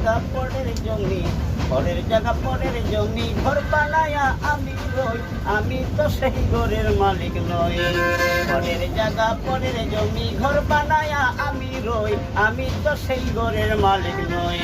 জায়গা পরের জমি, পরের জায়গা পরের জমি ঘর বানায়া আমি রই, আমি তো সেই ঘরের মালিক নই। পরের জায়গা পরের জমি ঘর বানায়া আমি রই, আমি তো সেই ঘরের মালিক নই।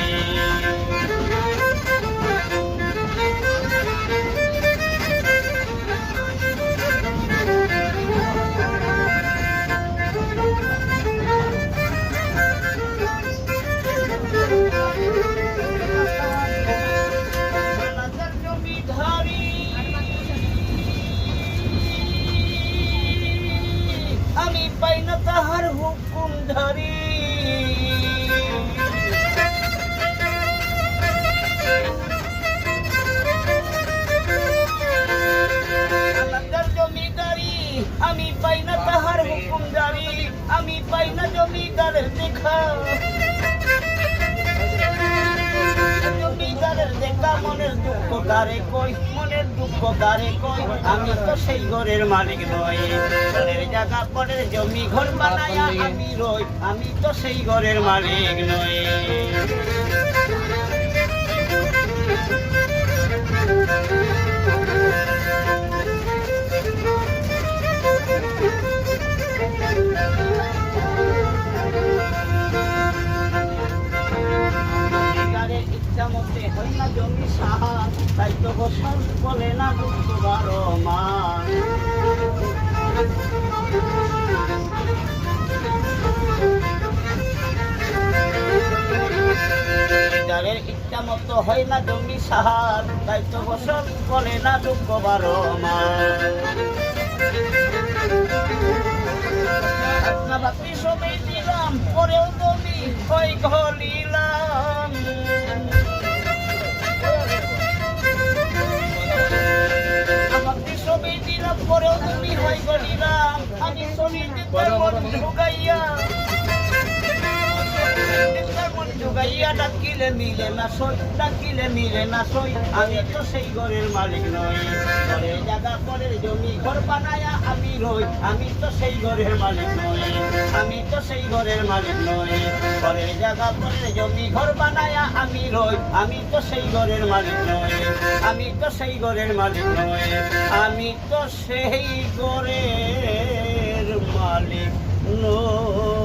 আমি পাই না তাহার হুকুম ধরি, জমিদারি আমি পাই না তাহার হুকুম জারি, আমি পাই না জমিদারের দেখা, জমিদারের দেখা মনের দুঃখ কারে কই, মনের দুঃখ কারে কই, আমি তো সেই ঘরের মালিক নই। পরের জায়গা পরের জমি ঘর বানায়া আমি রই, আমি তো সেই ঘরের মালিক নই। ইচ্ছা মতে হয় না জমি সাহা, তাই তো বসন বলে না দুঃখ 12 মাস। যাদের ইচ্ছা মতো হয় না জমি সাহার, তাই তো বসন বলে না দুঃখ 12 মাস। বাকি সবই দিলাম পরেও জমি ওই গলিলাম, বাকি সবই দিলাম পরেও জমি হয় গলিলাম, আমি চলি ঢুকাইয়া জুগাইয়া ডাকিলে মিলে না সই, ডাকিলে মিলে না সই, আমি তো সেই ঘরের মালিক নই। ঘরের জায়গা পরের জমি ঘর বানায়া আমি রই, আমি তো সেই ঘরের মালিক নই, আমি তো সেই ঘরের মালিক নই। ঘরের জায়গা পরের জমি ঘর বানায়া আমি রই, আমি তো সেই ঘরের মালিক নই, আমি তো সেই ঘরের মালিক নই, আমি তো সেই ঘরের মালিক নই।